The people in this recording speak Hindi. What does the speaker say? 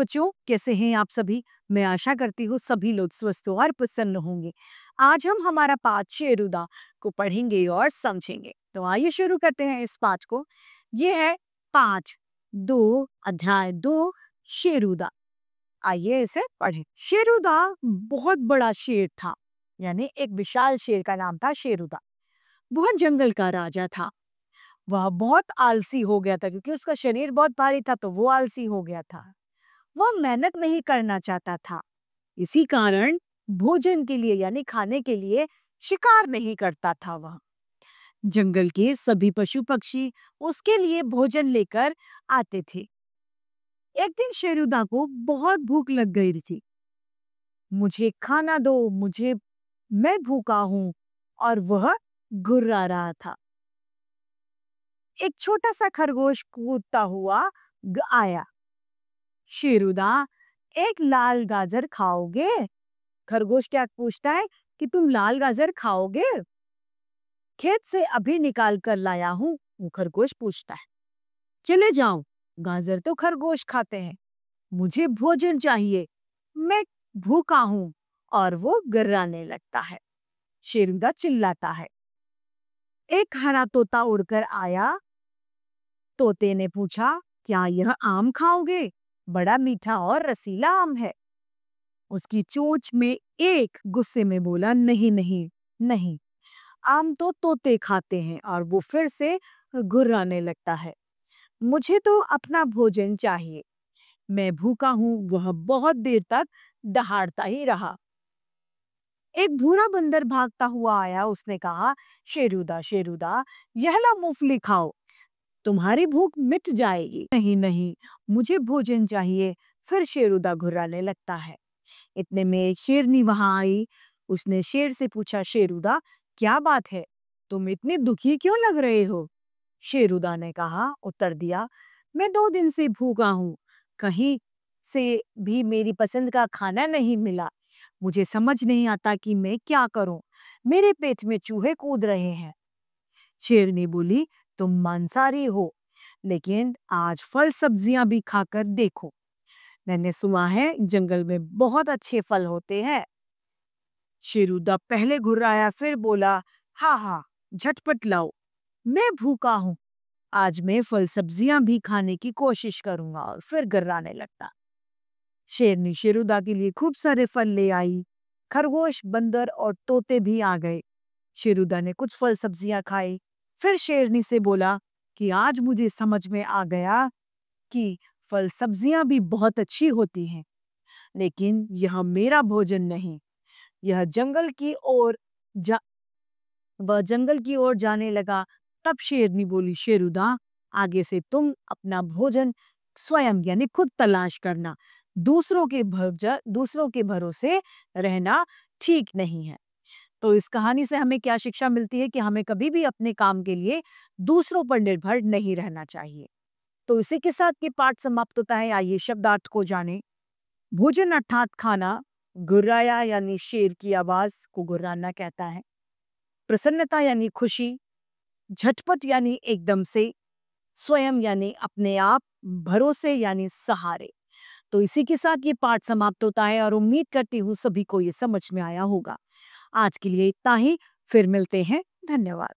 बच्चों, कैसे हैं आप सभी? मैं आशा करती हूँ सभी लोग स्वस्थ और प्रसन्न होंगे। आज हम हमारा पाठ शेरुदा को पढ़ेंगे और समझेंगे। तो आइए शुरू करते हैं इस पाठ को। ये है पाठ 2 अध्याय 2 शेरुदा। आइए इसे पढ़ें। शेरुदा बहुत बड़ा शेर था, यानी एक विशाल शेर का नाम था शेरुदा। वह जंगल का राजा था। वह बहुत आलसी हो गया था क्योंकि उसका शरीर बहुत भारी था, तो वो आलसी हो गया था। वह मेहनत नहीं करना चाहता था। इसी कारण भोजन के लिए यानी खाने के लिए शिकार नहीं करता था वह। जंगल के सभी पशु पक्षी उसके लिए भोजन लेकर आते थे। एक दिन शेरुदा को बहुत भूख लग गई थी। मुझे खाना दो, मैं भूखा हूँ। और वह गुर्रा रहा था। एक छोटा सा खरगोश कूदता हुआ आया। शेरुदा, एक लाल गाजर खाओगे? खरगोश क्या पूछता है कि तुम लाल गाजर खाओगे? खेत से अभी निकाल कर लाया हूँ, वो खरगोश पूछता है। चले जाओ, गाजर तो खरगोश खाते हैं। मुझे भोजन चाहिए, मैं भूखा हूँ। और वो गर्राने लगता है। शेरुदा चिल्लाता है। एक हरा तोता उड़कर आया। तोते ने पूछा, क्या यह आम खाओगे? बड़ा मीठा और रसीला आम है। उसकी चोंच में एक गुस्से में बोला, नहीं नहीं नहीं, आम तो तोते खाते हैं। और वो फिर से गुर्राने लगता है। मुझे तो अपना भोजन चाहिए, मैं भूखा हूँ। वह बहुत देर तक दहाड़ता ही रहा। एक भूरा बंदर भागता हुआ आया। उसने कहा, शेरुदा शेरुदा, यह ला मूंगफली खाओ, तुम्हारी भूख मिट जाएगी। नहीं नहीं, मुझे भोजन चाहिए। फिर शेरुदा घुर्राने लगता है। इतने में एक शेरनी वहां आई। उसने शेर से पूछा, शेरुदा, क्या बात है? तुम इतने दुखी क्यों लग रहे हो? शेरुदा ने उत्तर दिया, मैं 2 दिन से भूखा हूँ। कहीं से भी मेरी पसंद का खाना नहीं मिला। मुझे समझ नहीं आता कि मैं क्या करूं। मेरे पेट में चूहे कूद रहे हैं। शेरनी बोली, तुम मांसाहारी हो, लेकिन आज फल सब्जियां भी खाकर देखो। मैंने सुना है जंगल में बहुत अच्छे फल होते हैं। शेरुदा पहले घुर्राया, फिर बोला, हाँ हाँ, झटपट लाओ, मैं भूखा हूँ। आज मैं फल सब्जियां भी खाने की कोशिश करूंगा। और फिर गर्राने लगता। शेरनी शेरुदा के लिए खूब सारे फल ले आई। खरगोश, बंदर और तोते भी आ गए। शेरुदा ने कुछ फल सब्जियां खाई। फिर शेरनी से बोला कि आज मुझे समझ में आ गया कि फल सब्जियां भी बहुत अच्छी होती हैं, लेकिन यह मेरा भोजन नहीं। यह जंगल की ओर जा वह जंगल की ओर जाने लगा। तब शेरनी बोली, शेरुदा, आगे से तुम अपना भोजन स्वयं यानी खुद तलाश करना। दूसरों के भरोसे रहना ठीक नहीं है। तो इस कहानी से हमें क्या शिक्षा मिलती है कि हमें कभी भी अपने काम के लिए दूसरों पर निर्भर नहीं रहना चाहिए। तो इसी के साथ ये पाठ समाप्त होता है। आइए शब्दार्थ को जानें। भोजन अर्थात खाना। गुर्राया यानी शेर की आवाज को गुर्राना कहता है। प्रसन्नता यानी खुशी। झटपट यानी एकदम से। स्वयं यानी अपने आप। भरोसे यानी सहारे। तो इसी के साथ ये पाठ समाप्त होता है और उम्मीद करती हूँ सभी को ये समझ में आया होगा। आज के लिए इतना ही। फिर मिलते हैं। धन्यवाद।